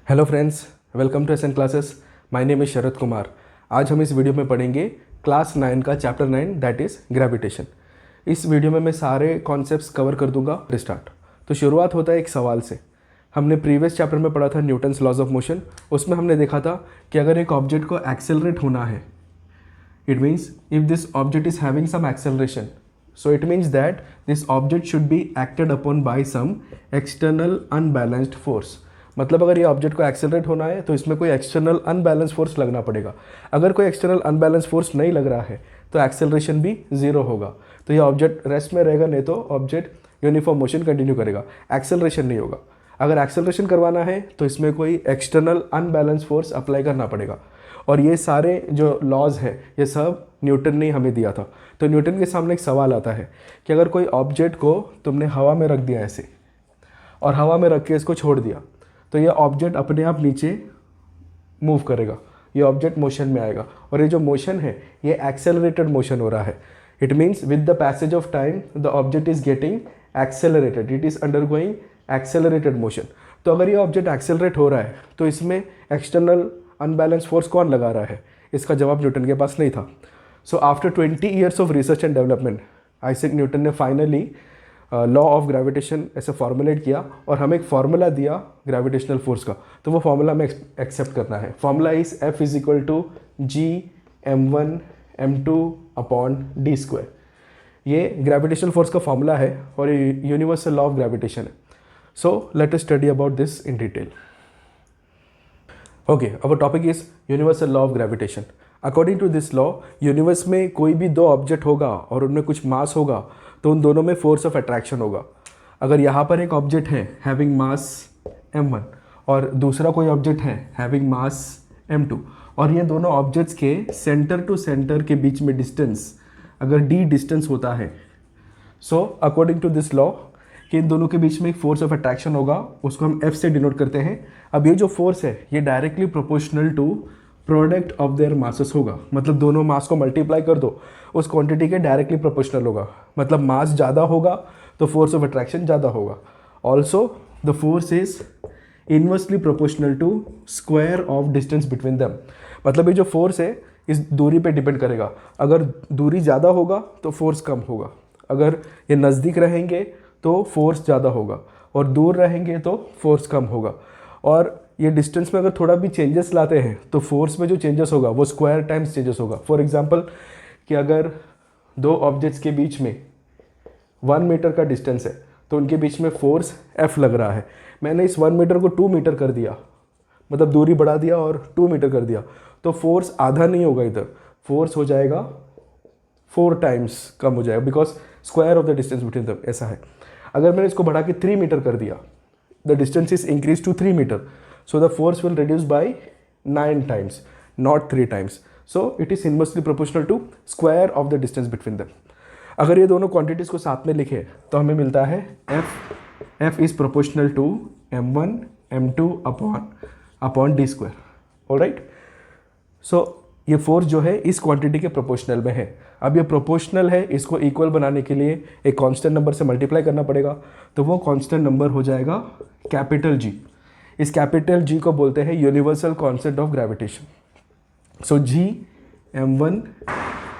Hello friends, welcome to SN classes. My name is Sharad Kumar. आज हम इस वीडियो में पढ़ेंगे क्लास 9 का चैप्टर 9 दैट इज़ ग्रेविटेशन। इस वीडियो में मैं सारे कॉन्सेप्ट्स कवर कर दूंगा। स्टार्ट। तो शुरुआत होता है एक सवाल से। हमने प्रीवियस चैप्टर में पढ़ा था न्यूटन्स लॉज ऑफ मोशन। उसमें हमने देखा था कि अगर एक ऑब्जेक्ट को एक्सेलरेट होना है, it means if this object is having some acceleration, so it means that this object should be acted upon by some external unbalanced force। मतलब अगर ये ऑब्जेक्ट को एक्सेलरेट होना है तो इसमें कोई एक्सटर्नल अनबैलेंस फोर्स लगना पड़ेगा। अगर कोई एक्सटर्नल अनबैलेंस फोर्स नहीं लग रहा है तो एक्सेलरेशन भी ज़ीरो होगा, तो ये ऑब्जेक्ट रेस्ट में रहेगा, नहीं तो ऑब्जेक्ट यूनिफॉर्म मोशन कंटिन्यू करेगा, एक्सेलरेशन नहीं होगा। अगर एक्सेलरेशन करवाना है तो इसमें कोई एक्सटर्नल अनबैलेंस फोर्स अप्लाई करना पड़ेगा। और ये सारे जो लॉज है ये सब न्यूटन ने हमें दिया था। तो न्यूटन के सामने एक सवाल आता है कि अगर कोई ऑब्जेक्ट को तुमने हवा में रख दिया ऐसे, और हवा में रख के इसको छोड़ दिया, तो ये ऑब्जेक्ट अपने आप नीचे मूव करेगा, ये ऑब्जेक्ट मोशन में आएगा। और ये जो मोशन है ये एक्सेलरेटेड मोशन हो रहा है। It means with the passage of time the object is getting accelerated, it is undergoing accelerated motion. तो अगर ये ऑब्जेक्ट एक्सेलरेट हो रहा है तो इसमें एक्सटर्नल अनबैलेंस फोर्स कौन लगा रहा है? इसका जवाब न्यूटन के पास नहीं था। So after 20 years of research and development Isaac Newton ने फाइनली लॉ ऑफ ग्रेविटेशन ऐसे फॉर्मुलेट किया और हमें एक फार्मूला दिया ग्रेविटेशनल फोर्स का। तो वो फार्मूला हमें एक्सेप्ट करना है। Formula is F is equal to G m1m2/d²। ये ग्रेविटेशनल फोर्स का फार्मूला है और ये यूनिवर्सल लॉ ऑफ ग्रेविटेशन है। So let us study about this in detail. Okay, our topic is universal law of gravitation. According to this law, universe में कोई भी दो ऑब्जेक्ट होगा और उनमें कुछ मास होगा तो उन दोनों में फोर्स ऑफ अट्रैक्शन होगा। अगर यहाँ पर एक ऑब्जेक्ट है हैविंग मास m1 और दूसरा कोई ऑब्जेक्ट है हैविंग मास m2, और ये दोनों ऑब्जेक्ट्स के सेंटर टू सेंटर के बीच में डिस्टेंस अगर d डिस्टेंस होता है, so according to this law कि इन दोनों के बीच में एक फोर्स ऑफ अट्रैक्शन होगा, उसको हम F से डिनोट करते हैं। अब ये जो फोर्स है ये directly proportional to product of their masses होगा। मतलब दोनों मास को मल्टीप्लाई कर दो, उस क्वांटिटी के डायरेक्टली प्रोपोर्शनल होगा। मतलब मास ज़्यादा होगा तो फोर्स ऑफ अट्रैक्शन ज़्यादा होगा। Also the force is inversely proportional to square of distance between them. मतलब ये जो फोर्स है इस दूरी पे डिपेंड करेगा। अगर दूरी ज़्यादा होगा तो फोर्स कम होगा, अगर ये नज़दीक रहेंगे तो फोर्स ज़्यादा होगा, और दूर रहेंगे तो फोर्स कम होगा। और ये डिस्टेंस में अगर थोड़ा भी चेंजेस लाते हैं तो फोर्स में जो चेंजेस होगा वो स्क्वायर टाइम्स चेंजेस होगा। फॉर एग्जांपल कि अगर दो ऑब्जेक्ट्स के बीच में 1 मीटर का डिस्टेंस है तो उनके बीच में फोर्स F लग रहा है। मैंने इस 1 मीटर को 2 मीटर कर दिया, मतलब दूरी बढ़ा दिया और 2 मीटर कर दिया, तो फोर्स आधा नहीं होगा, इधर फोर्स हो जाएगा 4 टाइम्स कम हो जाएगा, because square of the distance between them ऐसा है। अगर मैंने इसको बढ़ा के 3 मीटर कर दिया, the distance is increase to 3 metre, so the force will reduce by 9 times, not 3 times. So it is inversely proportional to square of the distance between them. अगर ये दोनों क्वांटिटीज़ को साथ में लिखे तो हमें मिलता है F is proportional to m1 m2 upon d²। Alright, so ये फोर्स जो है इस क्वांटिटी के प्रोपोर्शनल में है। अब ये प्रोपोर्शनल है, इसको इक्वल बनाने के लिए एक कांस्टेंट नंबर से मल्टीप्लाई करना पड़ेगा, तो वो कांस्टेंट नंबर हो जाएगा कैपिटल G। इस कैपिटल G को बोलते हैं universal concept of gravitation. So G m1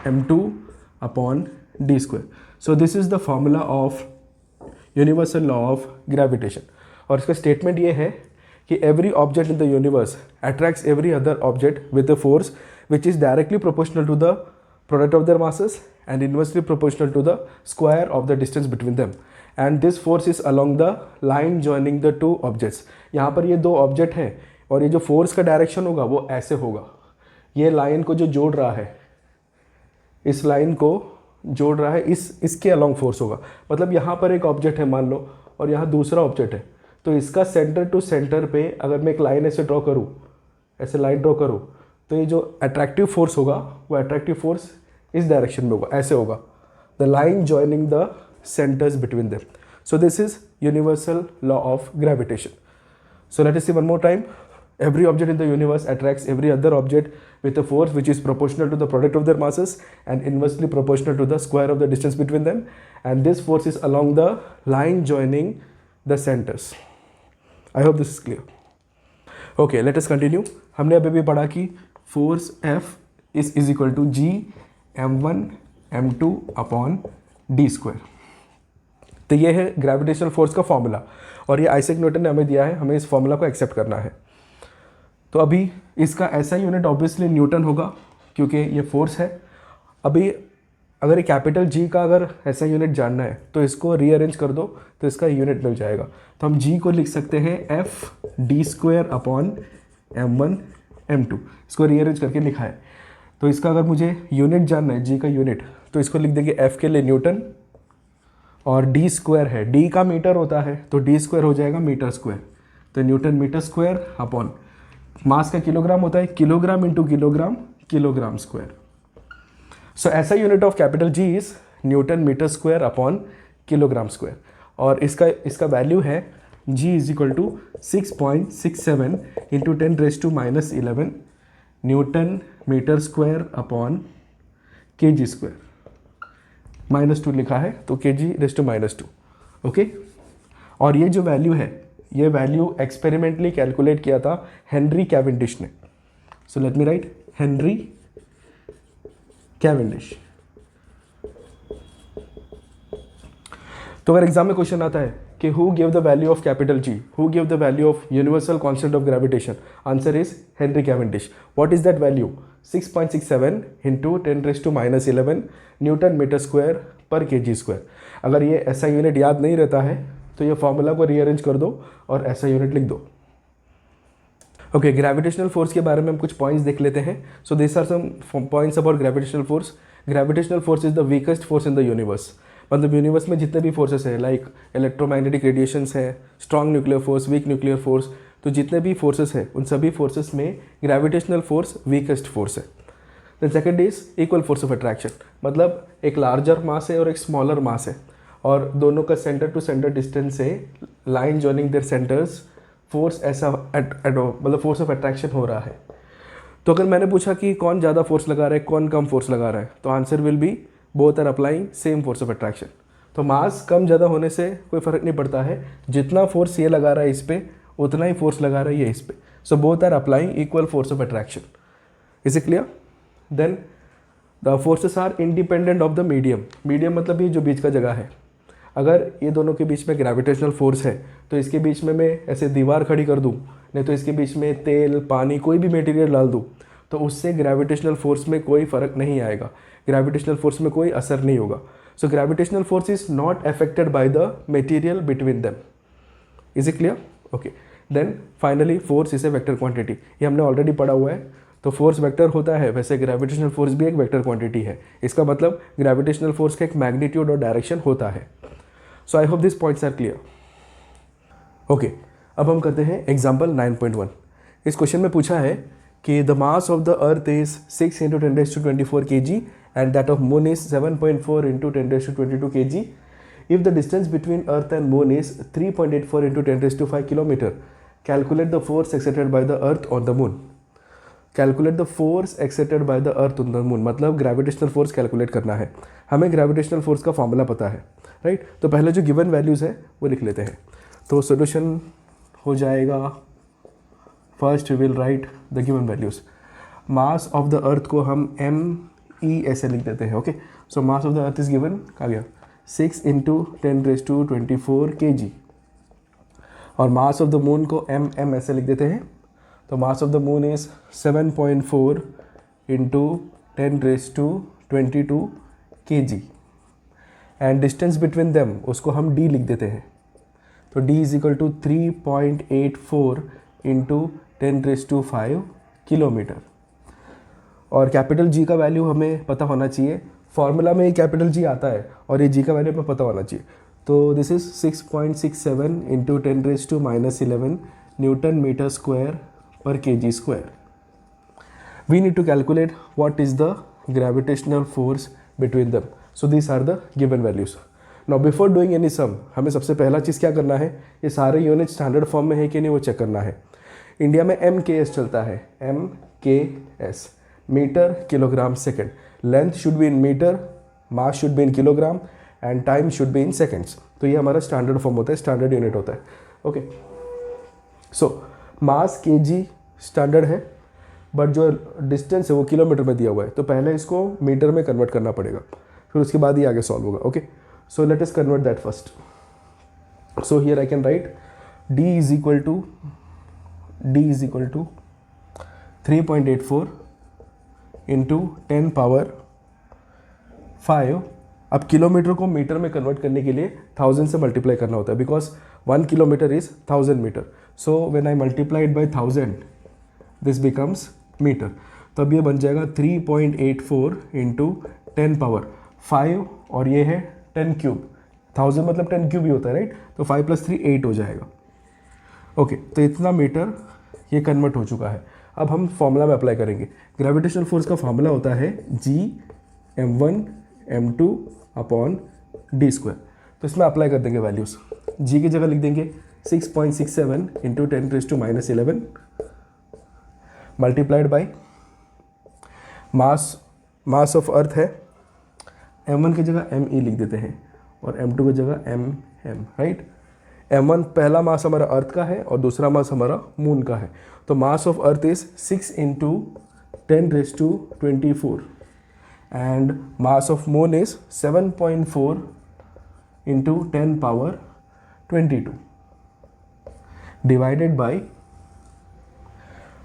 m2/d²। So this is the formula of universal law of gravitation. और इसका स्टेटमेंट ये है कि every object in the universe attracts every other object with the force which is directly proportional to the product of their masses and inversely proportional to the square of the distance between them, and this force is along the line joining the two objects. यहाँ पर ये दो object हैं और ये जो force का direction होगा वो ऐसे होगा। ये लाइन को जो जोड़ रहा है, इस लाइन को जोड़ रहा है, इसके अलॉन्ग फोर्स होगा। मतलब यहाँ पर एक ऑब्जेक्ट है मान लो, और यहाँ दूसरा ऑब्जेक्ट है, तो इसका सेंटर टू सेंटर पे अगर मैं एक लाइन ऐसे ड्रॉ करूँ, ऐसे लाइन ड्रॉ करूँ, तो ये जो अट्रैक्टिव फोर्स होगा वो अट्रैक्टिव फोर्स इस डायरेक्शन में होगा, ऐसे होगा, the line joining the centers between them. So this is universal law of gravitation. So let us see one more time. Every object in the universe attracts every other object with a force which is proportional to the product of their masses and inversely proportional to the square of the distance between them, and this force is along the line joining the centers. I hope this is clear. Okay, let us continue. हमने अभी भी पढ़ा कि force F is equal to G m1 m2 upon d square. तो ये है gravitational force का formula, और ये आइजैक न्यूटन ने हमें दिया है, हमें इस फॉर्मूला को एक्सेप्ट करना है। तो अभी इसका ऐसा यूनिट ऑब्वियसली न्यूटन होगा, क्योंकि ये फोर्स है। अभी अगर ये कैपिटल G का अगर ऐसा यूनिट जानना है तो इसको रीअरेंज कर दो तो इसका यूनिट मिल जाएगा। तो हम G को लिख सकते हैं F D square upon m1 m2, इसको रीअरेंज करके लिखा है। तो इसका अगर मुझे यूनिट जानना है, G का यूनिट, तो इसको लिख देंगे F के लिए न्यूटन, और डी स्क्वायर है, डी का मीटर होता है तो डी स्क्वायर हो जाएगा मीटर स्क्वायर, तो newton metre square upon mass का किलोग्राम होता है, kilogram into kilogram, kilogram square. So SI unit of capital G is newton metre square upon kilogram square, और इसका वैल्यू है G is equal to 6.67 into 10⁻⁻11 newton metre square upon kg square. -2 लिखा है तो kg⁻², okay. और ये जो value है, ये वैल्यू एक्सपेरिमेंटली कैलकुलेट किया था हेनरी कैवेंडिश ने। So let me write Henry Cavendish. तो अगर एग्जाम में क्वेश्चन आता है कि who give the value of capital G, who give the value of universal constant of gravitation, answer is Henry Cavendish. What is that value? 6.67 into 10⁻11 newton metre square पर kg square. अगर ये ऐसा unit याद नहीं रहता है तो ये फॉर्मूला को रीअरेंज कर दो और ऐसा यूनिट लिख दो। ओके, ग्रेविटेशनल फोर्स के बारे में हम कुछ पॉइंट्स देख लेते हैं। So this are some points about gravitational force. Gravitational force is the weakest force in the universe. मतलब यूनिवर्स में जितने भी फोर्सेस हैं, लाइक इलेक्ट्रोमैग्नेटिक रेडिएशंस है, strong nuclear force, weak nuclear force, तो जितने भी फोर्सेस हैं उन सभी फोर्सेस में ग्रेविटेशनल फोर्स वीकेस्ट फोर्स है। Then second is equal force of attraction, मतलब एक लार्जर मास है और एक स्मॉलर मास है, और दोनों का सेंटर टू सेंटर डिस्टेंस है, line joining there centres, force ऐसा मतलब फोर्स ऑफ अट्रैक्शन हो रहा है। तो अगर मैंने पूछा कि कौन ज़्यादा फोर्स लगा रहा है, कौन कम फोर्स लगा रहा है, तो answer will be both are applying same force of attraction. तो मास कम ज़्यादा होने से कोई फ़र्क नहीं पड़ता है, जितना फोर्स ये लगा रहा है इस पर उतना ही फोर्स लगा रहा है ये इस पर। So both are applying equal force of attraction. Is it clear? Then the forces are independent of the medium. Medium मतलब ये जो बीच का जगह है। अगर ये दोनों के बीच में ग्रेविटेशनल फोर्स है तो इसके बीच में मैं ऐसे दीवार खड़ी कर दूँ, नहीं तो इसके बीच में तेल, पानी, कोई भी मटेरियल डाल दूँ, तो उससे ग्रेविटेशनल फोर्स में कोई फ़र्क नहीं आएगा, ग्रेविटेशनल फोर्स में कोई असर नहीं होगा। So gravitational force is not affected by the material between them. Is it clear? Okay. Then finally force is a vector quantity, ये हमने ऑलरेडी पढ़ा हुआ है। तो फोर्स वेक्टर होता है, वैसे ग्रेविटेशनल फोर्स भी एक वेक्टर क्वांटिटी है। इसका मतलब ग्रेविटेशनल फोर्स का एक मैग्नीट्यूड और डायरेक्शन होता है। So I hope this points are clear. Okay, अब हम करते हैं एग्जाम्पल 9.1। इस क्वेश्चन में पूछा है कि the mass of the earth is 6 × 10⁻24 kg and that of moon is 7.4 × 10⁻22 kg. If the distance between earth and moon is 3.84 × 10⁵ km, calculate the force exerted by the earth on the moon. Calculate the force exerted by the earth on the moon, मतलब gravitational force calculate करना है। हमें gravitational force का formula पता है, right? तो पहले जो गिवन वैल्यूज़ है वो लिख लेते हैं। तो सोल्यूशन हो जाएगा, first we will write the given values. Mass of the earth को हम ME ऐसे लिख देते हैं, ओके। So mass of the earth is given, कहा गया 6 × 10⁻24 kg, और मास ऑफ द मून को MM ऐसे लिख देते हैं। तो mass of the moon is 7.4 × 10⁻22 kg, and distance between them उसको हम D लिख देते हैं। तो D is equal to 3.84 × 10⁵ kilometre. और कैपिटल G का वैल्यू हमें पता होना चाहिए, फॉर्मूला में कैपिटल G आता है और ये G का वैल्यू हमें पता होना चाहिए। तो this is 6.67 × 10⁻11 newton metre square पर kg square. We need to calculate what is the gravitational force between them. So these are the given values. Now before doing any sum, हमें सबसे पहला चीज़ क्या करना है, ये सारे यूनिट स्टैंडर्ड फॉर्म में है कि नहीं वो चेक करना है। इंडिया में MKS चलता है, MKS, metre kilogram second. Length should be in metre, mass should be in kilogram, and time should be in seconds. तो ये हमारा स्टैंडर्ड फॉर्म होता है, स्टैंडर्ड यूनिट होता है, ओके। सो मास केजी स्टैंडर्ड है, बट जो डिस्टेंस है वो किलोमीटर में दिया हुआ है, तो पहले इसको मीटर में कन्वर्ट करना पड़ेगा, फिर उसके बाद ही आगे सॉल्व होगा. Okay, so let us convert that first. So here I can write d is equal to 3.84 into 10 power 5. अब किलोमीटर को मीटर में कन्वर्ट करने के लिए 1000 से मल्टीप्लाई करना होता है, because 1 kilometre is 1000 metre. So when I multiplied by 1000 this becomes metre. तो अब ये बन जाएगा 3.84 इंटू 10 पावर 5 और ये है 10 क्यूब. 1000 मतलब 10 क्यूब ही होता है, राइट? तो 5 + 3 8 हो जाएगा. ओके, तो इतना मीटर ये कन्वर्ट हो चुका है. अब हम फॉर्मूला में अप्लाई करेंगे. ग्रेविटेशनल फोर्स का फॉर्मूला होता है Gm1m2 अपॉन d². तो इसमें अप्लाई कर देंगे वैल्यूज़. G की जगह लिख देंगे 6.67 into 10⁻⁻11 multiplied by mass of earth है. m1 की जगह me लिख देते हैं और m2 की जगह mm, राइट? m1 पहला मास हमारा अर्थ का है और दूसरा मास हमारा मून का है. तो mass of earth is 6 into 10⁻24 and mass of moon is 7.4 into 10 power 22 divided by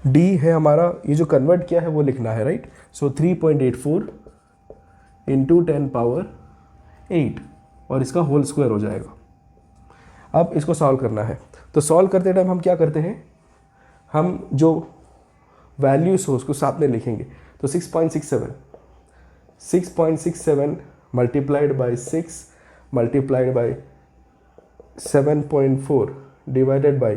d है हमारा, ये जो कन्वर्ट किया है वो लिखना है, राइट? सो 3.84 इंटू 10 पावर 8 और इसका होल स्क्वायर हो जाएगा. अब इसको सॉल्व करना है. तो सॉल्व करते टाइम हम क्या करते हैं, हम जो वैल्यूज हो उसको साथ में लिखेंगे. तो 6.67 multiplied by 6 multiplied by 7.4 divided by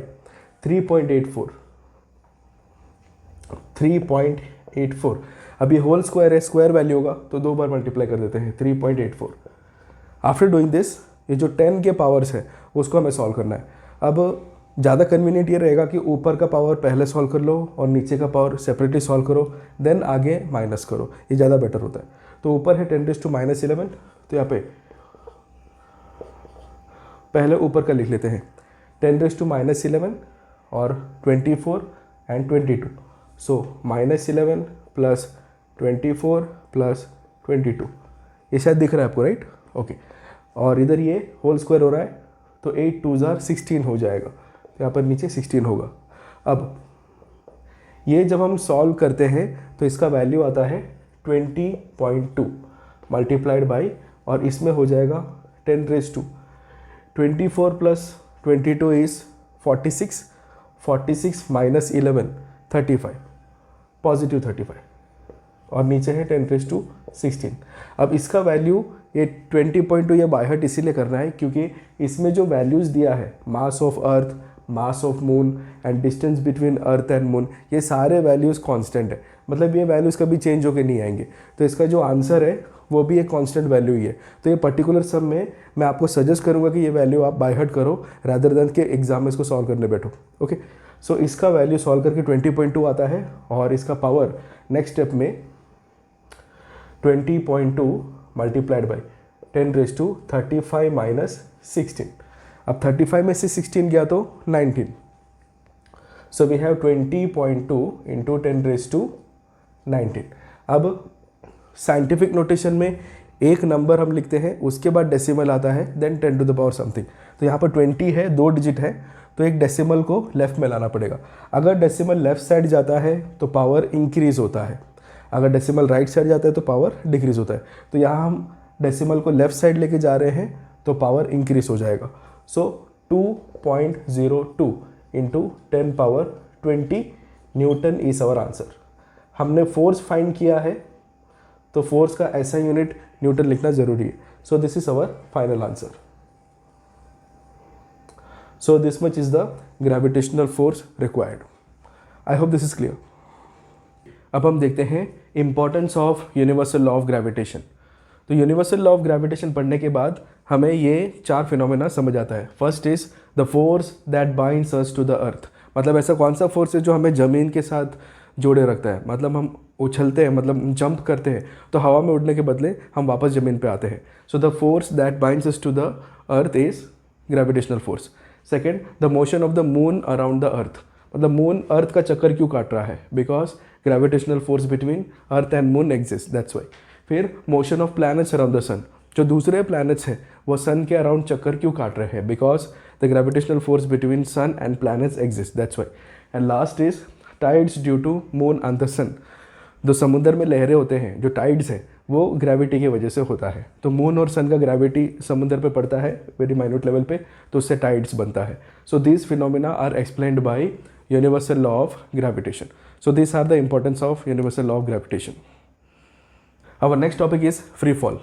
3.84. अब ये होल स्क्वायर है, स्क्वायर वैल्यू होगा तो 2 बार मल्टीप्लाई कर देते हैं 3.84. आफ्टर डूइंग दिस, ये जो 10 के पावर्स है उसको हमें सॉल्व करना है. अब ज़्यादा कन्वीनियंट ये रहेगा कि ऊपर का पावर पहले सॉल्व कर लो और नीचे का पावर सेपरेटली सॉल्व करो, देन आगे माइनस करो, ये ज़्यादा बेटर होता है. तो ऊपर है 10⁻⁻11, तो यहाँ पे पहले ऊपर का लिख लेते हैं 10⁻⁻11 और 24 एंड 22. सो -11 प्लस 24 प्लस 22, ये शायद दिख रहा है आपको, राइट? ओके, और इधर ये होल स्क्वायर हो रहा है तो 8 2 16 हो जाएगा. तो यहाँ पर नीचे 16 होगा. अब ये जब हम सॉल्व करते हैं तो इसका वैल्यू आता है 20.2 मल्टीप्लाइड बाई, और इसमें हो जाएगा 10⁻². 24 प्लस 22 इज़ 46, 46 माइनस 11 35, पॉजिटिव 35, और नीचे है 10⁻16. अब इसका वैल्यू ये 20.2 ये बाय हार्ट इसीलिए करना है क्योंकि इसमें जो वैल्यूज़ दिया है, मास of earth, mass of moon and distance between earth and moon, ये सारे वैल्यूज़ कांस्टेंट है. मतलब ये वैल्यूज़ कभी चेंज होकर नहीं आएंगे. तो इसका जो आंसर है वो भी एक कांस्टेंट वैल्यू ही है. तो ये पर्टिकुलर सम में मैं आपको सजेस्ट करूँगा कि ये वैल्यू आप बाय हार्ट करो रादर देन के एग्जाम में इसको सॉल्व करने बैठो. ओके, सो इसका वैल्यू सॉल्व करके 20.2 आता है और इसका पावर नेक्स्ट स्टेप में 20.2 मल्टीप्लाइड बाई 10⁻35 माइनस 16. अब 35 में से 16 गया तो 19. So we have 20.2 into 10⁻19. अब साइंटिफिक नोटेशन में एक नंबर हम लिखते हैं, उसके बाद डेसिमल आता है, then 10 to the power something. तो यहाँ पर 20 है, 2 डिजिट है, तो एक डेसिमल को लेफ्ट में लाना पड़ेगा. अगर डेसिमल लेफ्ट साइड जाता है तो पावर इंक्रीज होता है, अगर डेसिमल राइट साइड जाता है तो पावर डिक्रीज होता है. तो यहाँ हम डेसिमल को लेफ्ट साइड लेके जा रहे हैं तो पावर इंक्रीज हो जाएगा. So 2.02 into 10 power 20 newton is our answer. हमने फोर्स फाइंड किया है तो फोर्स का ऐसा यूनिट न्यूटन लिखना जरूरी है. So this is our final answer. So this much is the gravitational force required. I hope this is clear. अब हम देखते हैं importance of universal law of gravitation. तो यूनिवर्सल लॉ ऑफ ग्रेविटेशन पढ़ने के बाद हमें ये 4 फिनोमेना समझ आता है. First is the force that binds us to the earth. मतलब ऐसा कौन सा फोर्स है जो हमें ज़मीन के साथ जोड़े रखता है. मतलब हम उछलते हैं, मतलब जंप करते हैं तो हवा में उड़ने के बदले हम वापस ज़मीन पे आते हैं. So the force that binds us to the earth is gravitational force. Second, the motion of the moon around the earth. मतलब मून अर्थ का चक्कर क्यों काट रहा है, because gravitational force between earth and moon exist, that's why. फिर motion of planets around the sun, जो दूसरे प्लैनेट्स हैं वो सन के अराउंड चक्कर क्यों काट रहे हैं, because the gravitational force between sun and planets exist, that's why. And last is tides due to moon and the sun, जो समुद्र में लहरें होते हैं, जो टाइड्स हैं, वो ग्रेविटी की वजह से होता है। तो मून और सन का ग्रेविटी समुद्र पे पड़ता है वेरी माइन्यूट लेवल पे, तो उससे टाइड्स बनता है। So this phenomena are explained by universal law of gravitation. So this are the importance of universal law of gravitation. Our next topic is free fall.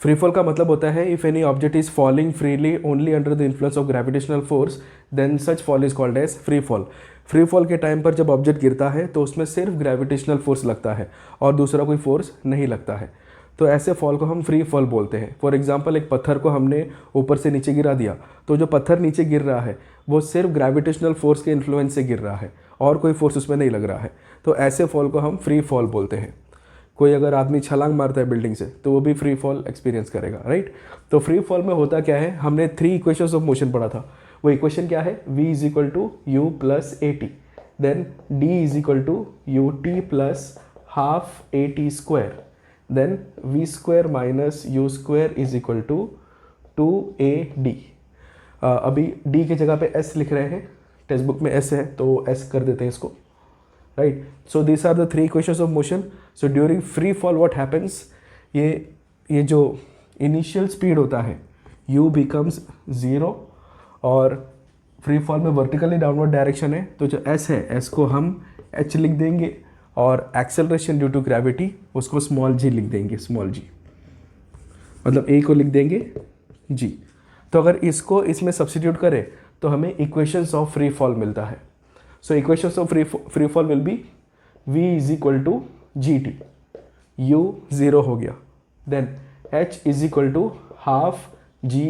Free fall का मतलब होता है if any object is falling freely only under the influence of gravitational force then such fall is called as free fall. Free fall के time पर जब object गिरता है तो उसमें सिर्फ ग्रेविटेशनल फोर्स लगता है और दूसरा कोई फोर्स नहीं लगता है, तो ऐसे फॉल को हम फ्री फॉल बोलते हैं। फॉर एग्जांपल एक पत्थर को हमने ऊपर से नीचे गिरा दिया, तो जो पत्थर नीचे गिर रहा है वो सिर्फ ग्रेविटेशनल फोर्स के इन्फ्लुएंस से गिर रहा है और कोई फोर्स उसमें नहीं लग रहा है, तो ऐसे फॉल को हम फ्री फॉल बोलते हैं। कोई अगर आदमी छलांग मारता है बिल्डिंग से तो वो भी फ्री फॉल एक्सपीरियंस करेगा, राइट। तो फ्री फॉल में होता क्या है, हमने 3 इक्वेशंस ऑफ मोशन पढ़ा था। वो इक्वेशन क्या है, v is equal to u plus a t, then d is equal to u t plus half a t square, then v square minus u square is equal to 2ad। अभी d की जगह पे s लिख रहे हैं, text book में s है तो s कर देते हैं इसको, right. So this are the 3 equations of motion. So during free fall what happens, ये जो इनिशियल स्पीड होता है u बिकम्स 0 और फ्री फॉल में वर्टिकली डाउनवर्ड डायरेक्शन है, तो जो s है s को हम h लिख देंगे और एक्सेलरेशन ड्यू टू ग्रेविटी उसको स्मॉल g लिख देंगे, स्मॉल g, मतलब a को लिख देंगे g। तो अगर इसको इसमें सब्स्टिट्यूट करें तो हमें इक्वेशंस ऑफ फ्री फॉल मिलता है। So equations of free fall will be v is equal to g t, u 0 हो गया, then h is equal to half g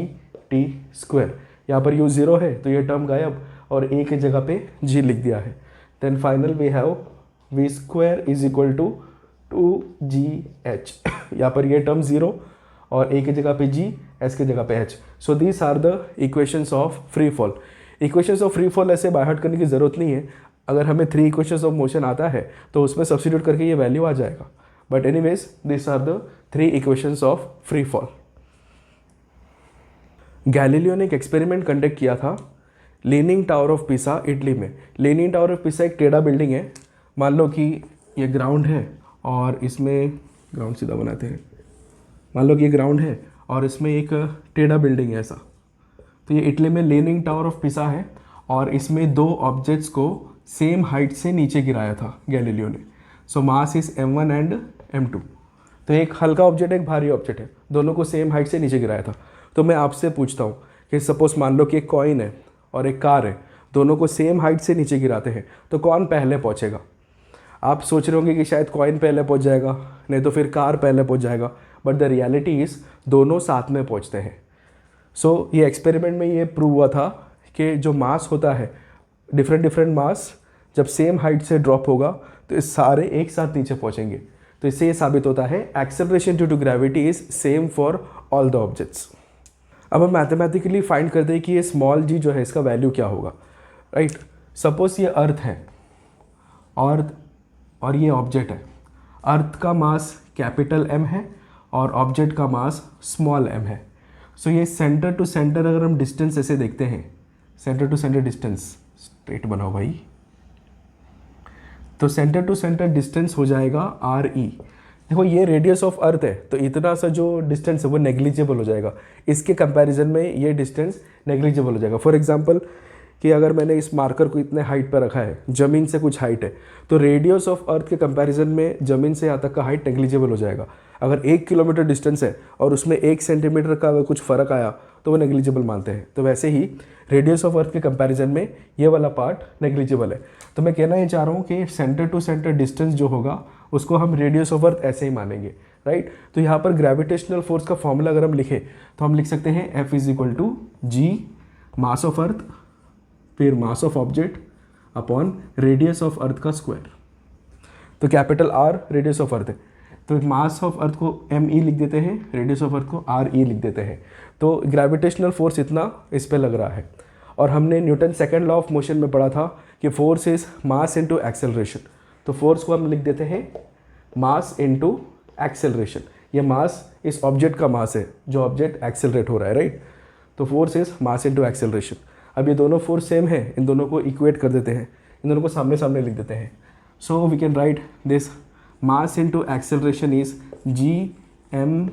t square, यहाँ पर u 0 है तो ये टर्म गायब और a की जगह पे g लिख दिया है। Then final we have v square is equal to 2gh, यहाँ पर ये टर्म 0 और a की जगह पे g, s की जगह पे h। So these are the equations of free fall. Equations of free fall ऐसे बाय हार्ट करने की ज़रूरत नहीं है, अगर हमें 3 इक्वेशंस ऑफ मोशन आता है तो उसमें सब्स्टिट्यूट करके ये वैल्यू आ जाएगा। But anyways this are the 3 equations of free fall. Galileo ने एक एक्सपेरिमेंट कंडक्ट किया था leaning tower of Pisa, Italy में। लीनिंग टावर ऑफ पिसा एक टेढ़ा बिल्डिंग है। मान लो कि ये ग्राउंड है और इसमें, ग्राउंड सीधा बनाते हैं, मान लो कि ये ग्राउंड है और इसमें एक टेढ़ा बिल्डिंग है ऐसा, तो ये इटली में लीनिंग टावर ऑफ पिसा है और इसमें 2 ऑब्जेक्ट्स को सेम हाइट से नीचे गिराया था गैलीलियो ने। So mass is m1 and m2। तो एक हल्का ऑब्जेक्ट एक भारी ऑब्जेक्ट है, दोनों को सेम हाइट से नीचे गिराया था। तो मैं आपसे पूछता हूँ कि सपोज मान लो कि एक कॉइन है और एक कार है, दोनों को सेम हाइट से नीचे गिराते हैं, तो कौन पहले पहुँचेगा? आप सोच रहे होंगे कि शायद कॉइन पहले पहुँच जाएगा, नहीं तो फिर कार पहले पहुँच जाएगा, बट द रियलिटी इज़ दोनों साथ में पहुँचते हैं। सो ये एक्सपेरिमेंट में ये प्रूव हुआ था कि जो मास होता है, डिफरेंट मास जब सेम हाइट से ड्रॉप होगा तो ये सारे एक साथ नीचे पहुंचेंगे। तो इससे ये साबित होता है acceleration due to gravity is same for all the objects. अब हम मैथमेटिकली फाइंड करते हैं कि ये स्मॉल g जो है इसका वैल्यू क्या होगा, राइट। सपोज ये अर्थ है और ये ऑब्जेक्ट है। अर्थ का मास कैपिटल M है और ऑब्जेक्ट का मास स्मॉल m है। सो ये सेंटर टू सेंटर अगर हम डिस्टेंस ऐसे देखते हैं, centre to centre distance, straight बनाओ भाई, तो सेंटर टू सेंटर डिस्टेंस हो जाएगा RE। देखो ये रेडियस ऑफ अर्थ है तो इतना सा जो डिस्टेंस है वो नेग्लिजिबल हो जाएगा, इसके कंपैरिजन में ये डिस्टेंस नेग्लिजिबल हो जाएगा। फॉर एग्जांपल कि अगर मैंने इस मार्कर को इतने हाइट पर रखा है, ज़मीन से कुछ हाइट है, तो रेडियस ऑफ अर्थ के कंपैरिजन में ज़मीन से यहाँ तक का हाइट नेग्लिजिबल हो जाएगा। अगर 1 किलोमीटर डिस्टेंस है और उसमें 1 सेंटीमीटर का अगर कुछ फ़र्क आया तो वो नेग्लिजिबल मानते हैं। तो वैसे ही रेडियस ऑफ अर्थ के कंपैरिजन में ये वाला पार्ट नेग्लिजिबल है। तो मैं कहना ये चाह रहा हूँ कि सेंटर टू सेंटर डिस्टेंस जो होगा उसको हम रेडियस ऑफ अर्थ ऐसे ही मानेंगे, राइट। तो यहाँ पर ग्रेविटेशनल फोर्स का फॉर्मूला अगर हम लिखें तो हम लिख सकते हैं F is equal to G mass of earth फिर mass of object upon radius of earth का स्क्वायर। तो capital R radius of earth है, तो मास ऑफ अर्थ को ME लिख देते हैं, रेडियस ऑफ अर्थ को RE लिख देते हैं। तो ग्रेविटेशनल फोर्स इतना इस पे लग रहा है और हमने Newton second law of motion में पढ़ा था कि force is mass into acceleration. तो फोर्स को हम लिख देते हैं मास इनटू एक्सेलरेशन। ये मास इस ऑब्जेक्ट का मास है जो ऑब्जेक्ट एक्सेलरेट हो रहा है, राइट। तो force is mass into acceleration. अब ये दोनों फोर्स सेम है, इन दोनों को इक्वेट कर देते हैं, इन दोनों को सामने सामने लिख देते हैं। So we can write this mass into acceleration is G(m)m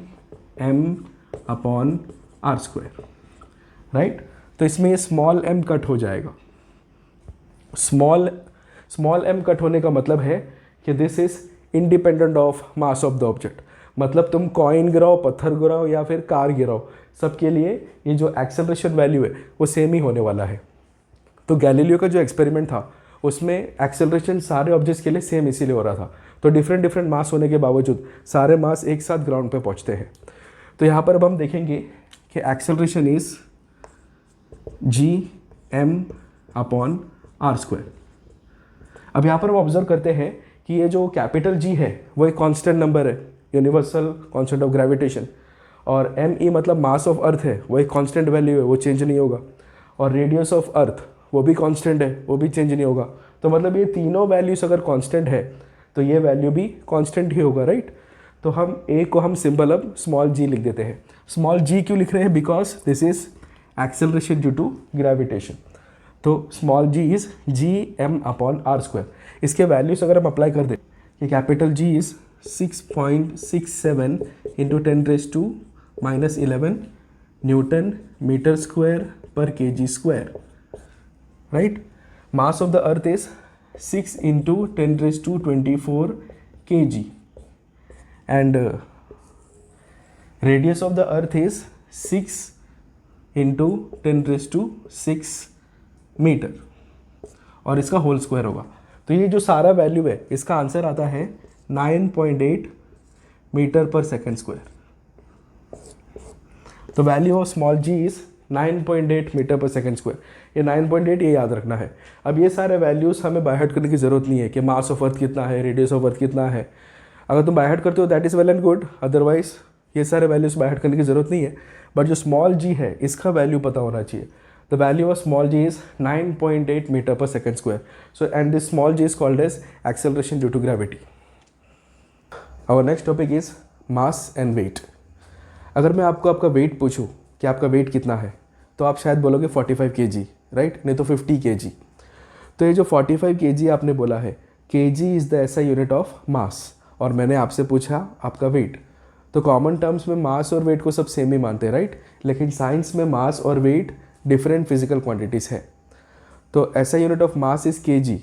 upon r square, right. तो इसमें ये स्मॉल m कट हो जाएगा। स्मॉल m कट होने का मतलब है कि this is independent of mass of the object. मतलब तुम कॉइन गिराओ, पत्थर गिराओ या फिर कार गिराओ, सबके लिए ये जो एक्सेलरेशन वैल्यू है वो सेम ही होने वाला है। तो गैलीलियो का जो एक्सपेरिमेंट था उसमें एक्सेलरेशन सारे ऑब्जेक्ट्स के लिए सेम इसीलिए हो रहा था। तो डिफरेंट डिफरेंट मास होने के बावजूद सारे मास एक साथ ग्राउंड पे पहुंचते हैं। तो यहाँ पर अब हम देखेंगे कि acceleration is G(m) upon r square. अब यहाँ पर हम ऑब्जर्व करते हैं कि ये जो कैपिटल G है वो एक कांस्टेंट नंबर है, यूनिवर्सल कांस्टेंट ऑफ ग्रेविटेशन, और M मतलब मास ऑफ अर्थ है, वो एक कांस्टेंट वैल्यू है, वो चेंज नहीं होगा। और रेडियस ऑफ अर्थ वो भी कांस्टेंट है, वो भी चेंज नहीं होगा। तो मतलब ये तीनों वैल्यूज अगर कांस्टेंट है तो ये वैल्यू भी कांस्टेंट ही होगा, राइट। तो हम A को हम सिंबल अब स्मॉल g लिख देते हैं। स्मॉल g क्यों लिख रहे हैं? Because this is acceleration due to gravitation. तो small g is G(m) upon r square. इसके वैल्यूज अगर हम अप्लाई कर दें कि capital G is 6.67 into 10⁻⁻11 newton metre square पर kg square, right. Mass of the earth is 6 into 10⁻24 kg and radius of the earth is 6 into 10⁻6 metre, और इसका whole square होगा। तो ये जो सारा वैल्यू है इसका आंसर आता है 9.8 मीटर पर सेकेंड स्क्वायर। तो value of small g is 9.8 metre पर सेकेंड स्क्वायर। ये 9.8 ये याद रखना है। अब ये सारे वैल्यूज़ हमें बाय हार्ट करने की ज़रूरत नहीं है कि मास ऑफ अर्थ कितना है, रेडियस ऑफ अर्थ कितना है। अगर तुम बाय हार्ट करते हो that is well and good, otherwise ये सारे वैल्यूज़ बाय हार्ट करने की ज़रूरत नहीं है। बट जो स्मॉल g है इसका वैल्यू पता होना चाहिए। The value of small g is 9.8 metre पर second square. So and this small g is called as acceleration due to gravity. Our next topic is mass and weight. अगर मैं आपको आपका वेट पूछूं कि आपका वेट कितना है तो आप शायद बोलोगे 45 kg, राइट, नहीं तो 50 kg। तो ये जो 45 kg आपने बोला है, kg is the SI unit of मास, और मैंने आपसे पूछा आपका वेट। तो कॉमन टर्म्स में मास और वेट को सब सेम ही मानते हैं, राइट। लेकिन साइंस में मास और वेट डिफरेंट फिजिकल क्वांटिटीज़ है। तो ऐसा unit of mass is kg।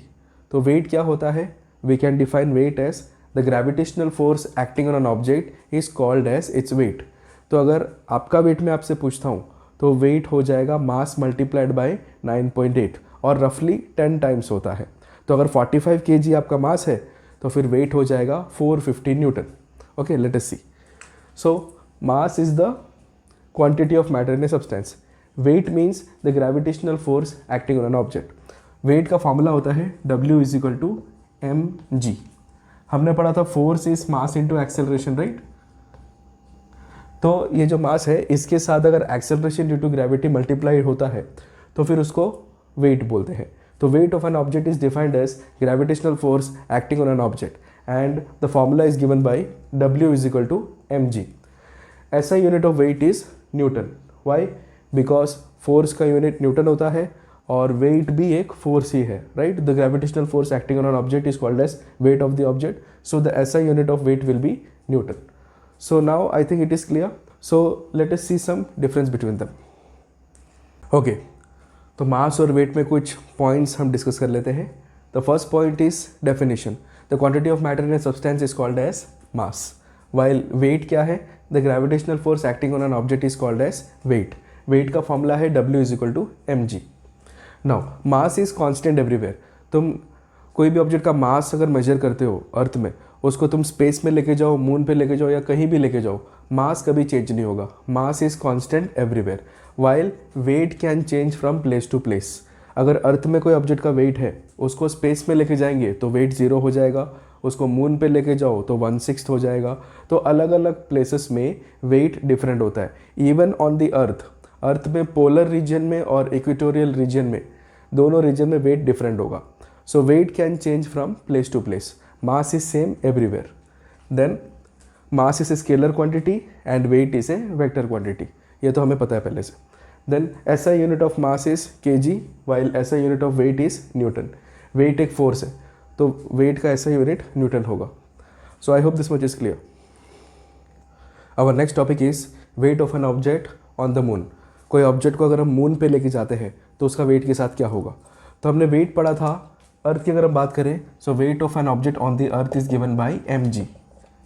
तो वेट क्या होता है? We can define weight as the gravitational force acting on an object is called as its weight. तो अगर आपका वेट मैं आपसे पूछता हूँ तो वेट हो जाएगा मास मल्टीप्लाइड बाय 9.8, और रफली 10 टाइम्स होता है। तो अगर 45 kg आपका मास है तो फिर वेट हो जाएगा 450 newton. Okay, let us see. So mass is the quantity of matter in a substance. Weight means the gravitational force acting on an object. Weight का फॉर्मूला होता है W is equal to mg। हमने पढ़ा था force is mass into acceleration, right. तो ये जो mass है इसके साथ अगर acceleration due to gravity multiply होता है तो फिर उसको वेट बोलते हैं। तो wait of an object is defined as gravitational force acting on an object, and the formula is given by W is equal to mg। SI unit of weight is newton. Why? Because force का unit newton होता है और weight भी एक force ही है, right. The gravitational force acting on an object is called as weight of the object, so the SI unit of weight will be newton. So now I think it is clear. So let us see some difference between them. Okay, तो मास और wait में कुछ points हम discuss कर लेते हैं। The first point is definition. The quantity of matter in a substance is called as mass, while weight क्या है? The gravitational force acting on an object is called as weight. Weight का formula है W is equal to mg। Now mass is constant everywhere. तुम कोई भी object का मास अगर major करते हो अर्थ में, उसको तुम स्पेस में लेके जाओ, मून पे लेके जाओ या कहीं भी लेके जाओ, मास कभी चेंज नहीं होगा। Mass is constant everywhere, while weight can change from place to place. अगर अर्थ में कोई ऑब्जेक्ट का वेट है, उसको स्पेस में लेके जाएंगे तो वेट 0 हो जाएगा, उसको मून पे लेके जाओ तो 1/6 हो जाएगा। तो अलग अलग प्लेसेस में वेट डिफरेंट होता है। इवन ऑन द अर्थ अर्थ में पोलर रीजन में और इक्वेटोरियल रीजन में, दोनों रीजन में वेट डिफरेंट होगा. So weight can change from place to place. Mass is same everywhere. Then mass is a scalar quantity and weight is a vector quantity. ये तो हमें पता है पहले से. Then SI unit of mass is kg while SI unit of weight is newton. Weight एक force है तो वेट का SI यूनिट न्यूटन होगा. So I hope this much is clear. Our next topic is wait of an object on the moon. कोई object को अगर हम moon पे लेके जाते हैं तो उसका वेट के साथ क्या होगा. तो हमने वेट पढ़ा था अर्थ की. अगर हम बात करें so weight of an object on the earth is given by mg,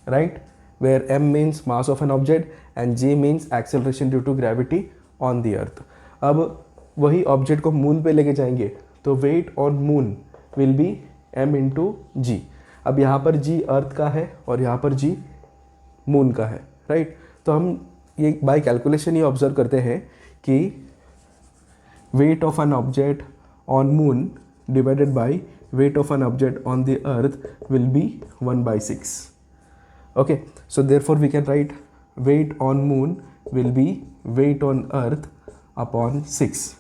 right, where m means mass of an object and g means acceleration due to gravity on the earth. अब वही object को moon पे लेके जाएंगे तो weight on moon will be m into g. अब यहाँ पर g अर्थ का है और यहाँ पर g मून का है, राइट. तो हम ये बाय कैलकुलेशन ये ऑब्जर्व करते हैं कि weight of an object on moon divided by weight of an object on the earth will be 1/6. Okay, so therefore we can write weight on moon will be weight on earth upon 6.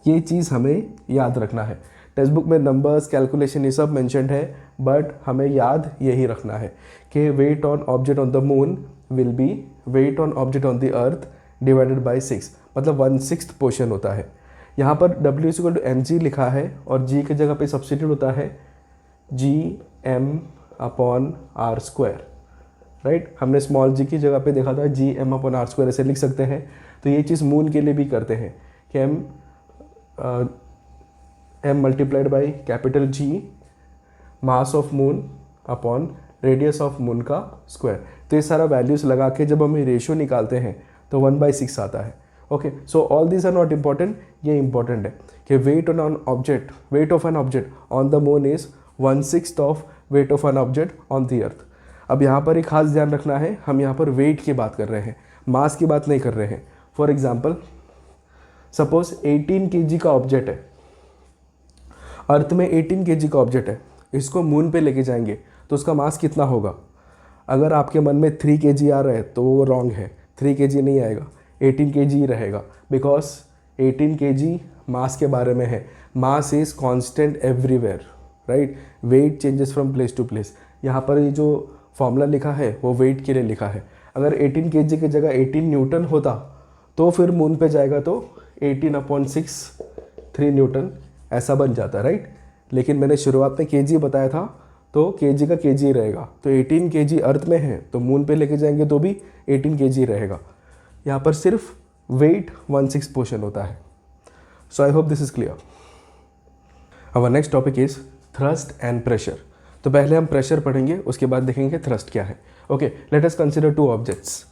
ये चीज़ हमें याद रखना है. Textbook में numbers calculation ये सब mentioned है, बट हमें याद यही रखना है कि weight on object on the moon will be weight on object on the earth divided by 6, मतलब 1/6 पोर्शन होता है. यहाँ पर W is equal to mg लिखा है और g की जगह पे सब्स्टिट्यूट होता है gm upon r square, right. हमने स्मॉल g की जगह पे देखा था gm अपॉन r स्क्वायर ऐसे लिख सकते हैं. तो ये चीज़ मून के लिए भी करते हैं कि m multiplied by capital G mass of moon upon radius of moon का स्क्वायर. तो ये सारा वैल्यूज़ लगा के जब हम रेशियो निकालते हैं तो 1/6 आता है. Okay, so all these are not important. ये इंपॉर्टेंट है कि weight on object, weight of an object on the moon is 1/6 of weight of an object on the earth. अब यहाँ पर एक खास ध्यान रखना है, हम यहाँ पर वेट की बात कर रहे हैं, मास की बात नहीं कर रहे हैं. फॉर एग्जाम्पल सपोज 18 kg का ऑब्जेक्ट है, अर्थ में 18 kg का ऑब्जेक्ट है, इसको मून पे लेके जाएंगे तो उसका मास कितना होगा. अगर आपके मन में 3 kg आ रहा है तो वो रॉन्ग है. 3 kg नहीं आएगा, 18 kg ही रहेगा, बिकॉज 18 kg मास के बारे में है. Mass is constant everywhere, right. Weight changes from place to place. यहाँ पर ये जो फॉर्मूला लिखा है वो वेट के लिए लिखा है. अगर 18 kg की जगह 18 न्यूटन होता तो फिर मून पे जाएगा तो 18/6 3 न्यूटन ऐसा बन जाता, राइट. लेकिन मैंने शुरुआत में kg बताया था तो kg का kg ही रहेगा. तो 18 kg अर्थ में है तो मून पे लेके जाएंगे तो भी 18 kg रहेगा. यहाँ पर सिर्फ वेट 1/6 पोर्शन होता है. So I hope this is clear. Our next topic is thrust and pressure. तो पहले हम प्रेशर पढ़ेंगे, उसके बाद देखेंगे थ्रस्ट क्या है. Okay, let us consider 2 objects.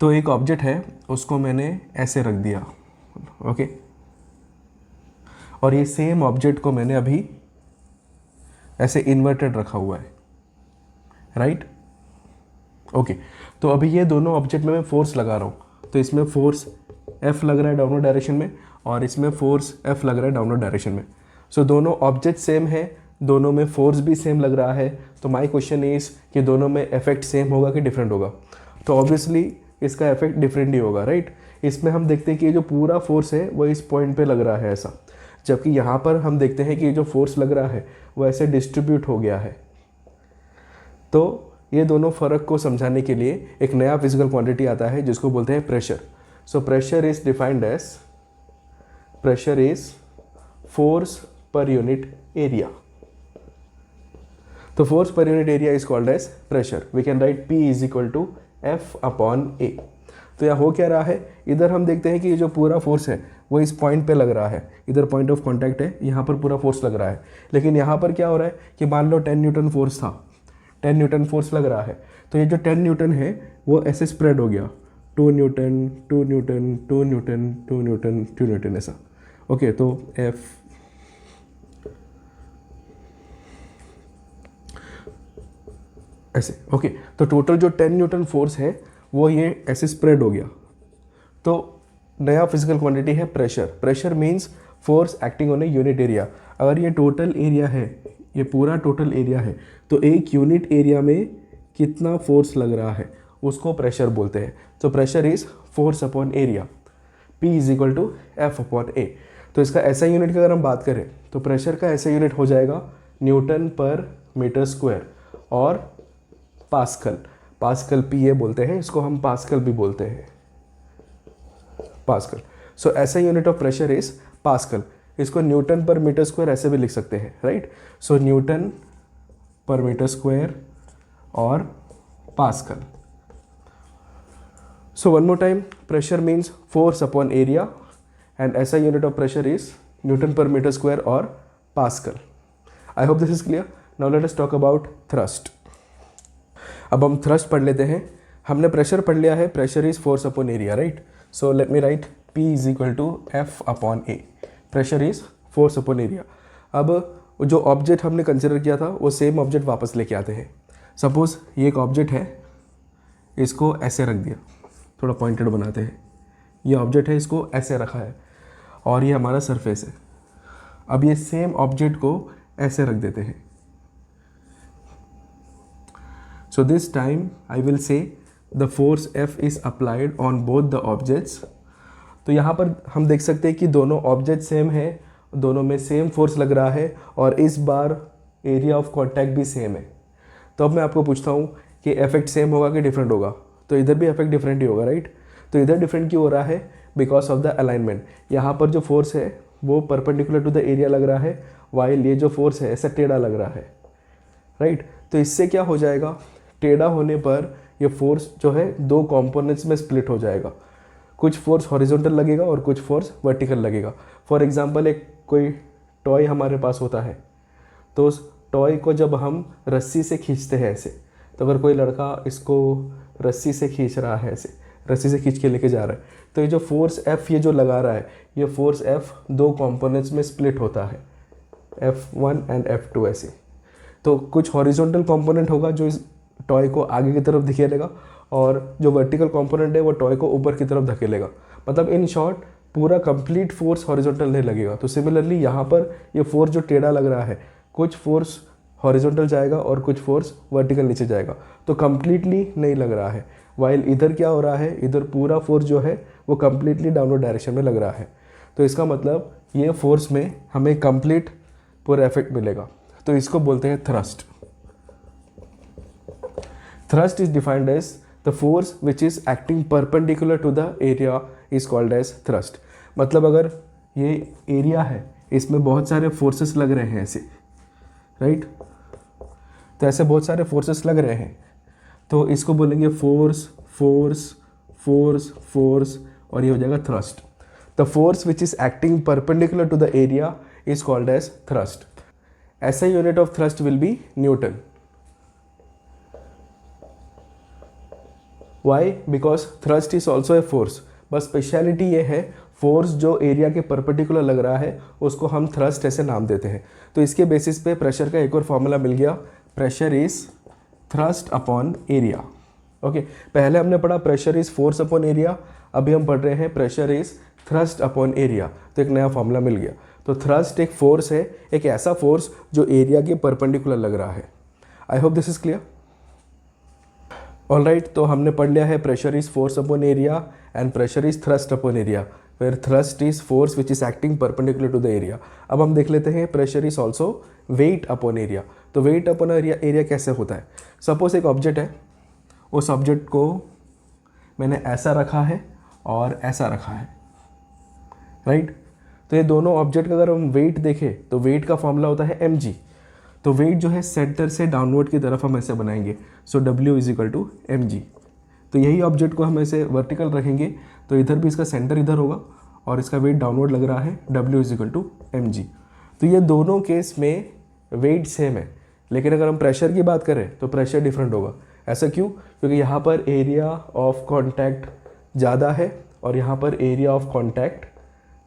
तो एक ऑब्जेक्ट है, उसको मैंने ऐसे रख दिया, ओके, और ये सेम ऑब्जेक्ट को मैंने अभी ऐसे इन्वर्टेड रखा हुआ है, राइट. ओके, तो अभी ये दोनों ऑब्जेक्ट में मैं फोर्स लगा रहा हूँ. तो इसमें फोर्स F लग रहा है डाउनवर्ड डायरेक्शन में और इसमें फोर्स F लग रहा है डाउनवर्ड डायरेक्शन में. सो दोनों ऑब्जेक्ट सेम है, दोनों में फोर्स भी सेम लग रहा है. तो माय क्वेश्चन इज कि दोनों में इफेक्ट सेम होगा कि डिफरेंट होगा. तो ऑब्वियसली इसका इफेक्ट डिफरेंट ही होगा, राइट. इसमें हम देखते हैं कि ये जो पूरा फोर्स है वो इस पॉइंट पे लग रहा है ऐसा, जबकि यहाँ पर हम देखते हैं कि ये जो फोर्स लग रहा है वो ऐसे डिस्ट्रीब्यूट हो गया है. तो ये दोनों फ़र्क को समझाने के लिए एक नया फिजिकल क्वांटिटी आता है जिसको बोलते हैं pressure. So pressure is defined as, pressure is force पर यूनिट एरिया. तो फोर्स पर unit area is called as pressure. We can write P is equal to F/A. तो यहाँ हो क्या रहा है, इधर हम देखते हैं कि ये जो पूरा फोर्स है वो इस पॉइंट पे लग रहा है, इधर पॉइंट ऑफ कांटेक्ट है, यहाँ पर पूरा फोर्स लग रहा है. लेकिन यहाँ पर क्या हो रहा है कि मान लो 10 न्यूटन फोर्स था, 10 न्यूटन फोर्स लग रहा है. तो ये जो 10 न्यूटन है वो ऐसे स्प्रेड हो गया, 2 Newton 2 Newton 2 Newton 2 Newton 2 Newton ऐसा. ओके, तो F ऐसे. ओके, तो टोटल जो 10 न्यूटन फोर्स है वो ये ऐसे स्प्रेड हो गया. तो नया फिजिकल क्वांटिटी है pressure. Pressure means force acting on a unit area. अगर ये टोटल एरिया है, ये पूरा टोटल एरिया है, तो एक यूनिट एरिया में कितना फोर्स लग रहा है उसको प्रेशर बोलते हैं. तो pressure is force upon area. P is equal to F upon A. तो इसका ऐसा यूनिट की अगर हम बात करें तो प्रेशर का ऐसा यूनिट हो जाएगा न्यूटन पर मीटर स्क्वायर और पास्कल। पास्कल PA बोलते हैं, इसको हम पास्कल भी बोलते हैं, pascal. So SI unit of pressure is pascal. इसको न्यूटन पर मीटर स्क्वायर ऐसे भी लिख सकते हैं, राइट। सो न्यूटन पर मीटर स्क्वायर और pascal. So one more time, pressure means force upon area and SI unit of pressure is newton पर मीटर स्क्वायर और pascal. I hope this is clear. Now let us talk about thrust. अब हम thrust पढ़ लेते हैं। हमने pressure पढ़ लिया है, pressure is force upon area, right. So let me write P is equal to F upon A. Pressure is force upon area. अब जो ऑब्जेक्ट हमने कंसिडर किया था वो सेम ऑब्जेक्ट वापस लेके आते हैं। सपोज ये एक ऑब्जेक्ट है, इसको ऐसे रख दिया, थोड़ा पॉइंटेड बनाते हैं। ये ऑब्जेक्ट है, इसको ऐसे रखा है और ये हमारा सरफेस है। अब ये सेम ऑब्जेक्ट को ऐसे रख देते हैं। So this time I will say the force F is applied on both the objects. तो यहाँ पर हम देख सकते हैं कि दोनों ऑब्जेक्ट सेम है, दोनों में सेम फोर्स लग रहा है और इस बार एरिया ऑफ कॉन्टैक्ट भी सेम है। तो अब मैं आपको पूछता हूँ कि इफेक्ट सेम होगा कि डिफरेंट होगा। तो इधर भी इफेक्ट डिफरेंट ही होगा, राइट। तो इधर डिफरेंट क्यों हो रहा है? Because of the alignment. यहाँ पर जो फोर्स है वो परपेंडिकुलर टू द एरिया लग रहा है, वाइल ये जो फोर्स है ऐसा टेढ़ा लग रहा है, राइट। तो इससे क्या हो जाएगा, टेढ़ा होने पर ये फोर्स जो है दो कंपोनेंट्स में स्प्लिट हो जाएगा। कुछ फोर्स हॉरिजॉन्टल लगेगा और कुछ फोर्स वर्टिकल लगेगा। फॉर एग्जांपल एक कोई टॉय हमारे पास होता है, तो उस टॉय को जब हम रस्सी से खींचते हैं ऐसे, तो अगर कोई लड़का इसको रस्सी से खींच रहा है, ऐसे रस्सी से खींच के लेके जा रहा है, तो ये जो फोर्स F ये जो लगा रहा है, ये फोर्स F दो कंपोनेंट्स में स्प्लिट होता है, F1 एंड F2 ऐसे। तो कुछ हॉरिजॉन्टल कंपोनेंट होगा जो इस टॉय को आगे की तरफ धकेलेगा और जो वर्टिकल कंपोनेंट है वो टॉय को ऊपर की तरफ धकेलेगा। मतलब इन शॉर्ट पूरा कंप्लीट फोर्स हॉरिजॉन्टल नहीं लगेगा। तो सिमिलरली यहाँ पर ये फोर्स जो टेढ़ा लग रहा है, कुछ फोर्स हॉरिजॉन्टल जाएगा और कुछ फोर्स वर्टिकल नीचे जाएगा, तो कंप्लीटली नहीं लग रहा है। वाइल इधर क्या हो रहा है, इधर पूरा फोर्स जो है वो कंप्लीटली डाउनवर्ड डायरेक्शन में लग रहा है। तो इसका मतलब ये फोर्स में हमें कंप्लीट पूरा इफेक्ट मिलेगा। तो इसको बोलते हैं thrust. Thrust is defined as the force which is acting perpendicular to the area is called as thrust। मतलब अगर ये एरिया है, इसमें बहुत सारे फोर्सेस लग रहे हैं ऐसे, राइट। तो ऐसे बहुत सारे फोर्सेस लग रहे हैं, तो इसको बोलेंगे फोर्स फोर्स फोर्स फोर्स और ये हो जाएगा thrust. The force which is acting perpendicular to the area is called as thrust. SI unit of thrust will be newton. Why? Because thrust is also a force. बस speciality ये है, force जो area के perpendicular लग रहा है उसको हम थ्रस्ट ऐसे नाम देते हैं। तो इसके बेसिस पे प्रेशर का एक और फॉर्मूला मिल गया, pressure is thrust upon area. Okay, पहले हमने पढ़ा pressure is force upon area, अभी हम पढ़ रहे हैं pressure is thrust upon area. तो एक नया फॉर्मूला मिल गया। तो थ्रस्ट एक फोर्स है, एक ऐसा फोर्स जो एरिया के परपेंडिकुलर लग रहा है। I hope this is clear. Alright, तो हमने पढ़ लिया है pressure is force upon area and pressure is thrust upon area, where thrust is force which is acting perpendicular to the area. अब हम देख लेते हैं pressure is also weight upon area. तो वेट अपॉन एरिया कैसे होता है? Suppose एक ऑब्जेक्ट है, उस ऑब्जेक्ट को मैंने ऐसा रखा है और ऐसा रखा है, राइट। तो ये दोनों ऑब्जेक्ट का अगर हम वेट देखें तो वेट का फॉर्मूला होता है mg। तो वेट जो है सेंटर से डाउनवर्ड की तरफ हम ऐसे बनाएंगे, so W is equal to mg। तो यही ऑब्जेक्ट को हम ऐसे वर्टिकल रखेंगे तो इधर भी इसका सेंटर इधर होगा और इसका वेट डाउनवर्ड लग रहा है, W is equal to mg। तो ये दोनों केस में वेट सेम है, लेकिन अगर हम प्रेशर की बात करें तो प्रेशर डिफरेंट होगा। ऐसा क्यों? क्योंकि यहाँ पर एरिया ऑफ कॉन्टैक्ट ज़्यादा है और यहाँ पर एरिया ऑफ कॉन्टैक्ट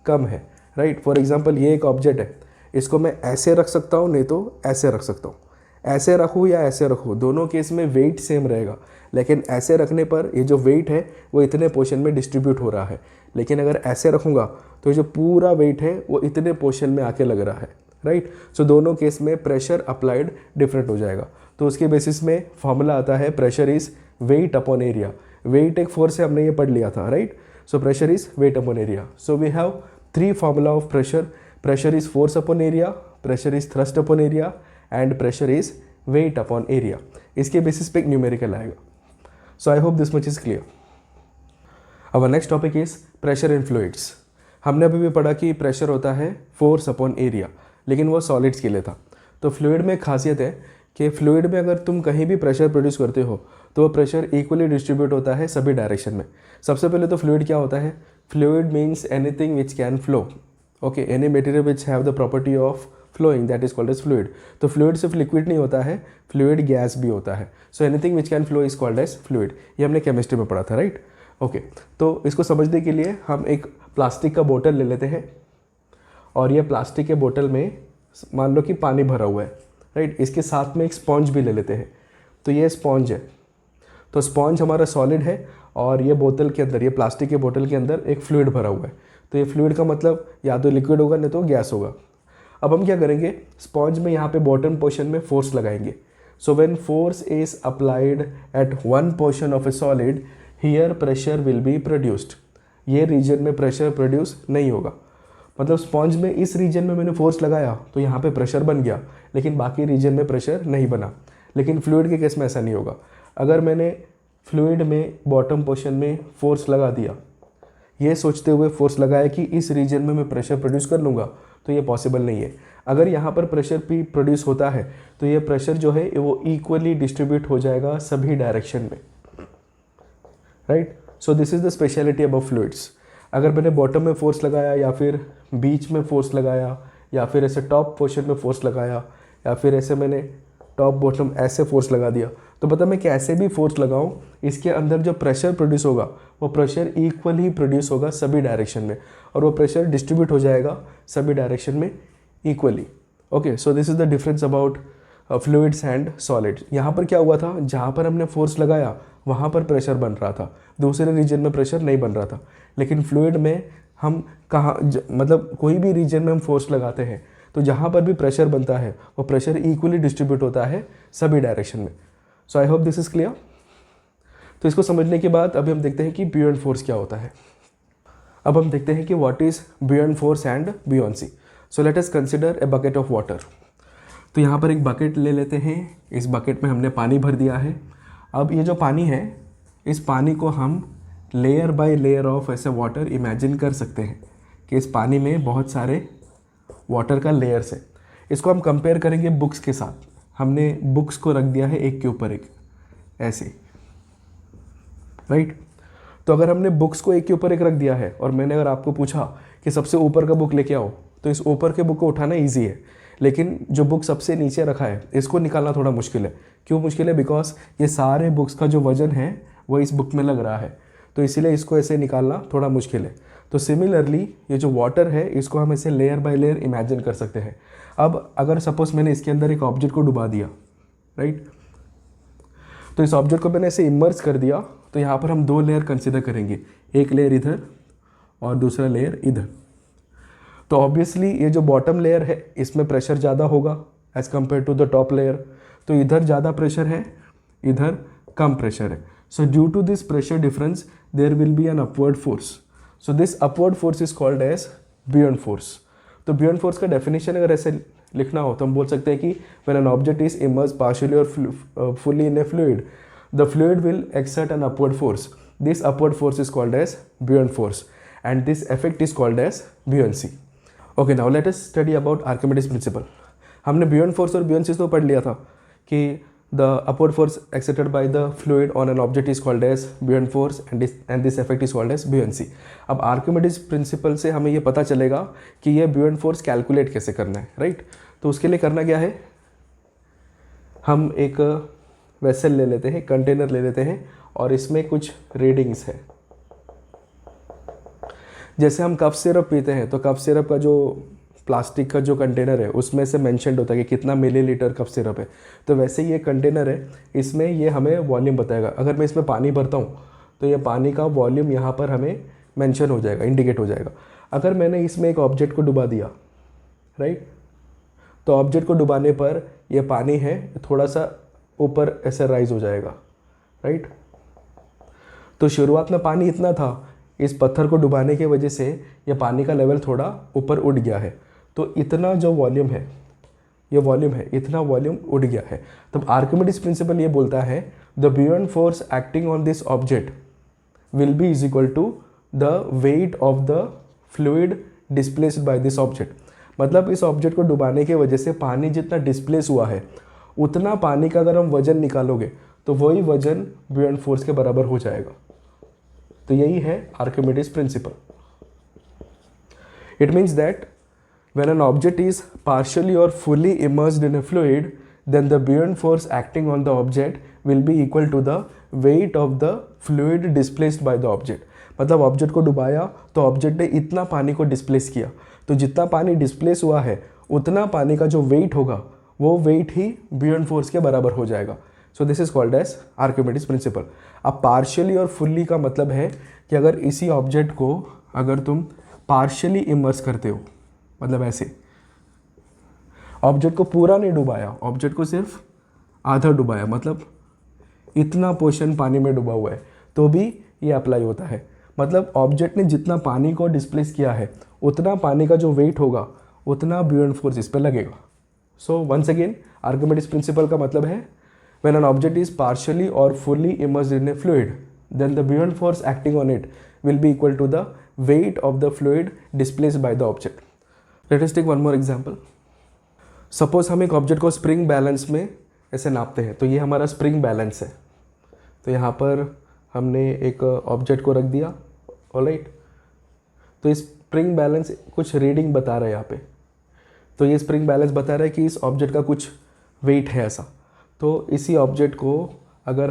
कम है, राइट। फॉर एग्जांपल ये एक ऑब्जेक्ट है, इसको मैं ऐसे रख सकता हूँ, नहीं तो ऐसे रख सकता हूँ। ऐसे रखूँ या ऐसे रखूँ, दोनों केस में वेट सेम रहेगा, लेकिन ऐसे रखने पर ये जो वेट है वो इतने पोर्शन में डिस्ट्रीब्यूट हो रहा है, लेकिन अगर ऐसे रखूँगा तो ये जो पूरा वेट है वो इतने पोर्शन में आके लग रहा है, राइट। सो दोनों केस में प्रेशर अप्लाइड डिफरेंट हो जाएगा। तो उसके बेसिस में फॉर्मूला आता है pressure is weight upon area. Weight एक फोर्स है, हमने ये पढ़ लिया था, right. So pressure is weight upon area. So we have three formula of pressure. Pressure is force upon area, pressure is thrust upon area and pressure is weight upon area. इसके basis पे एक numerical आएगा. So I hope this much is clear. Our next topic is pressure in fluids. हमने अभी भी पढ़ा कि pressure होता है फोर्स अपॉन एरिया, लेकिन वो सॉलिड्स के लिए था. तो फ्लूइड में एक खासियत है कि फ्लूइड में अगर तुम कहीं भी प्रेशर प्रोड्यूस करते हो तो वो प्रेशर इक्वली डिस्ट्रीब्यूट होता है सभी डायरेक्शन में. सबसे पहले तो फ्लूइड क्या होता है? Fluid means anything which can flow. Okay, any material which have the property of flowing, that is called as fluid. तो फ्लूइड सिर्फ लिक्विड नहीं होता है, फ्लूइड गैस भी होता है. So anything which can flow is called as fluid. ये हमने केमिस्ट्री में पढ़ा था, राइट? ओके, तो इसको समझने के लिए हम एक प्लास्टिक का बोतल ले लेते हैं और ये प्लास्टिक के बोतल में मान लो कि पानी भरा हुआ है, राइट? इसके साथ में एक स्पॉन्ज भी ले लेते हैं. तो ये स्पॉन्ज है. तो स्पॉन्ज हमारा सॉलिड है और ये बोतल के अंदर, ये प्लास्टिक के बोतल के अंदर एक फ्लूइड भरा हुआ है. तो ये फ्लूइड का मतलब या तो लिक्विड होगा नहीं तो गैस होगा. अब हम क्या करेंगे? स्पॉन्ज में यहाँ पे बॉटम पोर्शन में फोर्स लगाएंगे. So when force is applied at one portion of A solid, here pressure will be produced. ये रीजन में प्रेशर प्रोड्यूस नहीं होगा. मतलब स्पॉन्ज में इस रीजन में मैंने फोर्स लगाया तो यहाँ पे प्रेशर बन गया, लेकिन बाकी रीजन में प्रेशर नहीं बना. लेकिन फ्लूइड के केस में ऐसा नहीं होगा. अगर मैंने फ्लूइड में बॉटम पोर्शन में फोर्स लगा दिया, ये सोचते हुए फोर्स लगाया कि इस रीजन में मैं प्रेशर प्रोड्यूस कर लूँगा, तो ये पॉसिबल नहीं है. अगर यहाँ पर प्रेशर भी प्रोड्यूस होता है तो ये प्रेशर जो है वो इक्वली डिस्ट्रीब्यूट हो जाएगा सभी डायरेक्शन में, right? So this is the speciality about fluids. अगर मैंने बॉटम में फोर्स लगाया या फिर बीच में फोर्स लगाया या फिर ऐसे टॉप पोर्शन में फोर्स लगाया या फिर ऐसे मैंने टॉप बॉटम ऐसे फोर्स लगा दिया, तो पता मैं कैसे भी फोर्स लगाऊं, इसके अंदर जो प्रेशर प्रोड्यूस होगा वो प्रेशर इक्वल ही प्रोड्यूस होगा सभी डायरेक्शन में और वो प्रेशर डिस्ट्रीब्यूट हो जाएगा सभी डायरेक्शन में equally. Okay, so this is the difference about fluids and solids. यहाँ पर क्या हुआ था? जहाँ पर हमने फोर्स लगाया वहाँ पर प्रेशर बन रहा था, दूसरे रीजन में प्रेशर नहीं बन रहा था. लेकिन फ्लूइड में हम कहाँ मतलब कोई भी रीजन में हम फोर्स लगाते हैं तो जहाँ पर भी प्रेशर बनता है वो प्रेशर इक्वली डिस्ट्रीब्यूट होता है सभी डायरेक्शन में. So I hope this is clear. तो इसको समझने के बाद अभी हम देखते हैं कि बुओयंट फोर्स क्या होता है. अब हम देखते हैं कि what is buoyant force and buoyancy. So let us consider a bucket of water. तो यहाँ पर एक बकेट ले लेते हैं. इस बकेट में हमने पानी भर दिया है. अब ये जो पानी है, इस पानी को हम लेयर बाय लेयर ऑफ ऐसे वाटर इमेजिन कर सकते हैं कि इस पानी में बहुत सारे वाटर का लेयर्स है. इसको हम कंपेयर करेंगे बुक्स के साथ. हमने बुक्स को रख दिया है एक के ऊपर एक ऐसे, राइट? तो अगर हमने बुक्स को एक के ऊपर एक रख दिया है और मैंने अगर आपको पूछा कि सबसे ऊपर का बुक लेके आओ, तो इस ऊपर के बुक को उठाना ईजी है, लेकिन जो बुक सबसे नीचे रखा है इसको निकालना थोड़ा मुश्किल है. क्यों मुश्किल है? बिकॉज ये सारे बुक्स का जो वजन है वो इस बुक में लग रहा है, तो इसीलिए इसको ऐसे निकालना थोड़ा मुश्किल है. तो सिमिलरली ये जो वाटर है इसको हम ऐसे लेयर बाय लेयर इमेजिन कर सकते हैं. अब अगर सपोज मैंने इसके अंदर एक ऑब्जेक्ट को डुबा दिया, राइट? तो इस ऑब्जेक्ट को मैंने ऐसे इमर्स कर दिया, तो यहाँ पर हम दो लेयर कंसिडर करेंगे, एक लेयर इधर और दूसरा लेयर इधर. तो ऑब्वियसली ये जो बॉटम लेयर है इसमें प्रेशर ज़्यादा होगा as compare to the top layer. तो इधर ज़्यादा प्रेशर है, इधर कम प्रेशर है. So due to this pressure difference there will be an upward force. So this upward force is called as buoyant force. तो बुओयंट फोर्स का definition अगर ऐसे लिखना हो तो हम बोल सकते हैं कि when an object is immersed partially और fully in a fluid, the fluid will exert an upward force. This upward force is called as buoyant force and this effect is called as buoyancy. Okay, now let us study about Archimedes principle. हमने buoyant force और बुओयंसी तो पढ़ लिया था कि the upward force exerted by the fluid on an object is called as buoyant force and this effect is called as buoyancy. अब Archimedes principal से हमें ये पता चलेगा कि ये बुओयंट फोर्स कैलकुलेट कैसे करना है, राइट? तो उसके लिए करना क्या है, हम एक वेसल ले लेते हैं, कंटेनर ले लेते हैं और इसमें कुछ रीडिंग्स है. जैसे हम कफ सिरप पीते हैं तो कफ सिरप का जो प्लास्टिक का जो कंटेनर है उसमें से मेंशन्ड होता है कि कितना मिलीलीटर कफ सिरप है. तो वैसे ये कंटेनर है, इसमें ये हमें वॉल्यूम बताएगा. अगर मैं इसमें पानी भरता हूँ तो ये पानी का वॉल्यूम यहाँ पर हमें मेंशन हो जाएगा, इंडिकेट हो जाएगा. अगर मैंने इसमें एक ऑब्जेक्ट को डुबा दिया, राइट, तो ऑब्जेक्ट को डुबाने पर ये पानी है थोड़ा सा ऊपर ऐसे राइज हो जाएगा, राइट. तो शुरुआत में पानी इतना था, इस पत्थर को डुबाने की वजह से ये पानी का लेवल थोड़ा ऊपर उठ गया है, तो इतना जो वॉल्यूम है, ये वॉल्यूम है, इतना वॉल्यूम उड़ गया है। तब आर्किमिडीज प्रिंसिपल ये बोलता है the buoyant force acting on this object will be is equal to the weight of the fluid displaced by this object. मतलब इस ऑब्जेक्ट को डुबाने की वजह से पानी जितना डिस्प्लेस हुआ है, उतना पानी का अगर हम वजन निकालोगे तो वही वजन बुओयंट फोर्स के बराबर हो जाएगा। तो यही है Archimedes principal. It means that when an object is partially or fully immersed in a fluid, then the buoyant force acting on the object will be equal to the weight of the fluid displaced by the object। मतलब object को डुबाया तो object ने इतना पानी को displace किया, तो जितना पानी डिस्प्लेस हुआ है उतना पानी का जो वेट होगा वो वेट ही बुओयंट फोर्स के बराबर हो जाएगा। So this is called as Archimedes principle. अब पार्शियली और फुल्ली का मतलब है कि अगर इसी ऑब्जेक्ट को अगर तुम पार्शियली इमर्स करते हो, मतलब ऐसे ऑब्जेक्ट को पूरा नहीं डुबाया, ऑब्जेक्ट को सिर्फ आधा डुबाया, मतलब इतना पोर्शन पानी में डूबा हुआ है, तो भी ये अप्लाई होता है। मतलब ऑब्जेक्ट ने जितना पानी को डिस्प्लेस किया है उतना पानी का जो वेट होगा उतना बुओयंट फोर्स इस पर लगेगा। So once again Archimedes principle का मतलब है when an object is partially और fully immersed in a fluid then the buoyant force acting on it will be equal to the weight of the fluid displaced by the object. Let us take one more example. Suppose हम एक object को spring balance में ऐसे नापते हैं, तो ये हमारा स्प्रिंग बैलेंस है। तो यहाँ पर हमने एक ऑब्जेक्ट को रख दिया, ऑलराइट। तो इस स्प्रिंग बैलेंस कुछ रीडिंग बता रहा है यहाँ पे। तो ये स्प्रिंग बैलेंस बता रहा है कि इस ऑब्जेक्ट का कुछ वेट है ऐसा। तो इसी ऑब्जेक्ट को अगर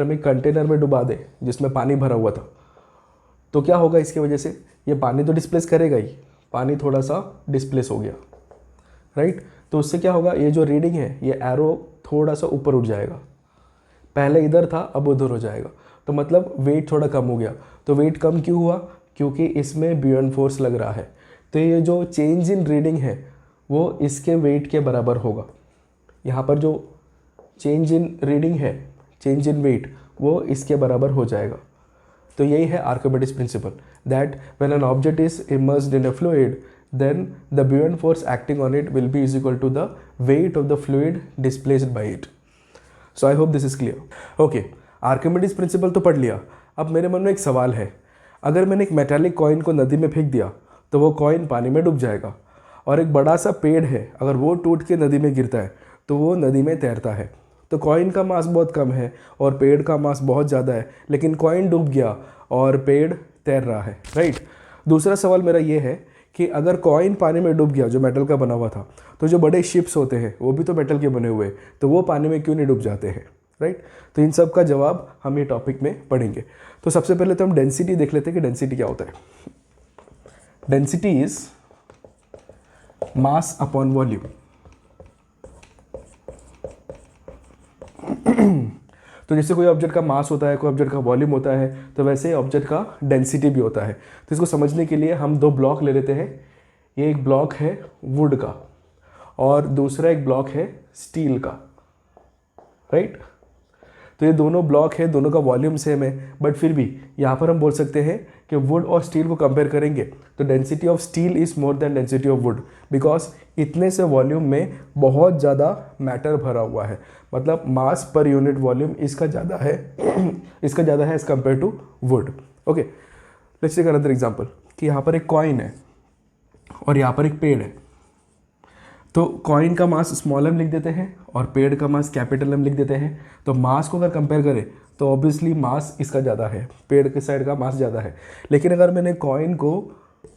हम एक कंटेनर में डुबा दें जिसमें पानी भरा हुआ था, तो क्या होगा इसकी वजह से? ये पानी तो डिस्प्लेस करेगा ही, पानी थोड़ा सा डिस्प्लेस हो गया, राइट। तो उससे क्या होगा, ये जो रीडिंग है ये एरो थोड़ा सा ऊपर उठ जाएगा, पहले इधर था अब उधर हो जाएगा। तो मतलब वेट थोड़ा कम हो गया। तो वेट कम क्यों हुआ? क्योंकि इसमें बुओयंट फोर्स लग रहा है। तो ये जो चेंज इन रीडिंग है वो इसके वेट के बराबर होगा। यहाँ पर जो चेंज इन रीडिंग है, चेंज इन वेट, वो इसके बराबर हो जाएगा। तो यही है Archimedes principle, that when an object is immersed in a fluid then the buoyant force acting on it will be is equal to the weight of the fluid displaced by it. So I hope this is clear. Okay, Archimedes principle तो पढ़ लिया। अब मेरे मन में एक सवाल है, अगर मैंने एक मेटालिक कॉइन को नदी में फेंक दिया तो वो कॉइन पानी में डूब जाएगा, और एक बड़ा सा पेड़ है अगर वो टूट के नदी में गिरता है तो वो नदी में तैरता है। तो कॉइन का मास बहुत कम है और पेड़ का मास बहुत ज़्यादा है, लेकिन कॉइन डूब गया और पेड़ तैर रहा है, राइट। दूसरा सवाल मेरा ये है कि अगर कॉइन पानी में डूब गया जो मेटल का बना हुआ था, तो जो बड़े शिप्स होते हैं वो भी तो मेटल के बने हुए, तो वो पानी में क्यों नहीं डूब जाते हैं, राइट। तो इन सब का जवाब हम ये टॉपिक में पढ़ेंगे। तो सबसे पहले तो हम डेंसिटी देख लेते हैं कि डेंसिटी क्या होता है। Density is mass upon volume. तो जैसे कोई ऑब्जेक्ट का मास होता है, कोई ऑब्जेक्ट का वॉल्यूम होता है, तो वैसे ऑब्जेक्ट का डेंसिटी भी होता है। तो इसको समझने के लिए हम दो ब्लॉक ले लेते हैं। ये एक ब्लॉक है वुड का और दूसरा एक ब्लॉक है स्टील का, राइट। तो ये दोनों ब्लॉक है, दोनों का वॉल्यूम सेम है, बट फिर भी यहाँ पर हम बोल सकते हैं कि वुड और स्टील को कंपेयर करेंगे तो density of steel is more than density of would, because इतने से वॉल्यूम में बहुत ज़्यादा मैटर भरा हुआ है। मतलब मास पर यूनिट वॉल्यूम इसका ज़्यादा है as compare to wood. Okay, let's take another example कि यहाँ पर एक कॉइन है और यहाँ पर एक पेड़ है। तो कॉइन का मास स्मॉल m लिख देते हैं और पेड़ का मास कैपिटल M लिख देते हैं। तो मास को अगर कंपेयर करें तो ऑब्वियसली मास इसका ज़्यादा है, पेड़ के साइड का मास ज़्यादा है। लेकिन अगर मैंने कॉइन को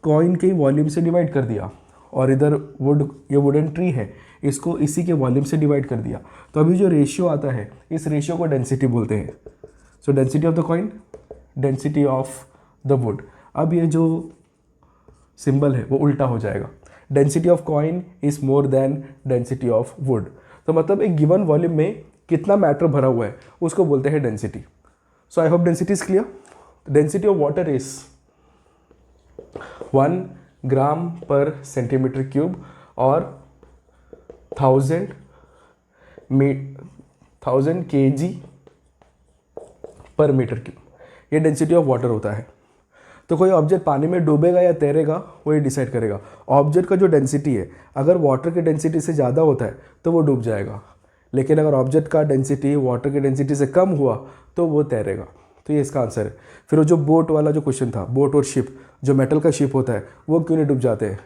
कॉइन के वॉल्यूम से डिवाइड कर दिया और इधर वुड, ये वुडन ट्री है, इसको इसी के वॉल्यूम से डिवाइड कर दिया, तो अभी जो रेशियो आता है इस रेशियो को डेंसिटी बोलते हैं। सो density of the coin, density of the wood. अब ये जो सिंबल है वो उल्टा हो जाएगा, density of coin is more than density of would. तो मतलब एक गिवन वॉल्यूम में कितना मैटर भरा हुआ है उसको बोलते हैं density. So I hope density is clear. Density of water is 1 ग्राम पर सेंटीमीटर क्यूब और 1000 kg पर मीटर क्यूब। ये डेंसिटी ऑफ वाटर होता है। तो कोई ऑब्जेक्ट पानी में डूबेगा या तैरेगा वो ये डिसाइड करेगा। ऑब्जेक्ट का जो डेंसिटी है अगर वाटर की डेंसिटी से ज़्यादा होता है तो वो डूब जाएगा, लेकिन अगर ऑब्जेक्ट का डेंसिटी वाटर की डेंसिटी से कम हुआ तो वो तैरेगा। तो ये इसका आंसर है। फिर वो जो बोट वाला जो क्वेश्चन था, बोट और शिप, जो मेटल का शिप होता है वो क्यों नहीं डूब जाते हैं,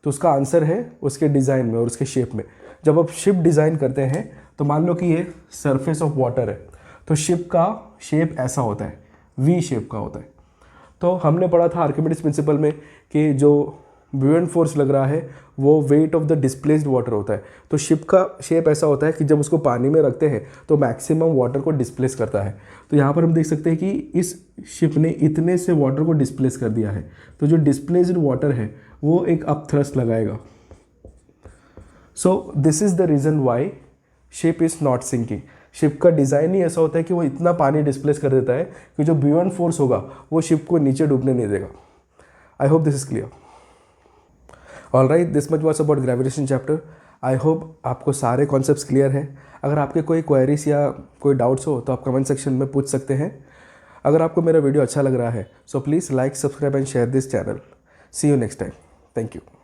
तो उसका आंसर है उसके डिज़ाइन में और उसके शेप में। जब आप शिप डिज़ाइन करते हैं तो मान लो कि ये सरफेस ऑफ वाटर है, तो शिप का शेप ऐसा होता है, वी शेप का होता है। तो हमने पढ़ा था आर्किमिडीज प्रिंसिपल में कि जो ब्यूएंट फोर्स लग रहा है वो wait of the displaced water होता है। तो शिप का शेप ऐसा होता है कि जब उसको पानी में रखते हैं तो मैक्सिमम वाटर को डिस्प्लेस करता है। तो यहाँ पर हम देख सकते हैं कि इस शिप ने इतने से वाटर को डिस्प्लेस कर दिया है, तो जो डिस्प्लेस्ड वाटर है वो एक अप थ्रस्ट लगाएगा। So this is the reason why ship is not sinking. Ship का डिज़ाइन ही ऐसा होता है कि वो इतना पानी डिस्प्लेस कर देता है कि जो ब्यूएंट फोर्स होगा वो शिप को नीचे डूबने नहीं देगा। आई hope this is clear. All right, this much was about gravitation chapter. I hope आपको सारे कॉन्सेप्ट्स क्लियर हैं। अगर आपके कोई क्वेरीज या कोई डाउट्स हो तो आप कमेंट सेक्शन में पूछ सकते हैं। अगर आपको मेरा वीडियो अच्छा लग रहा है so please like, subscribe and share this channel. See you next time. Thank you.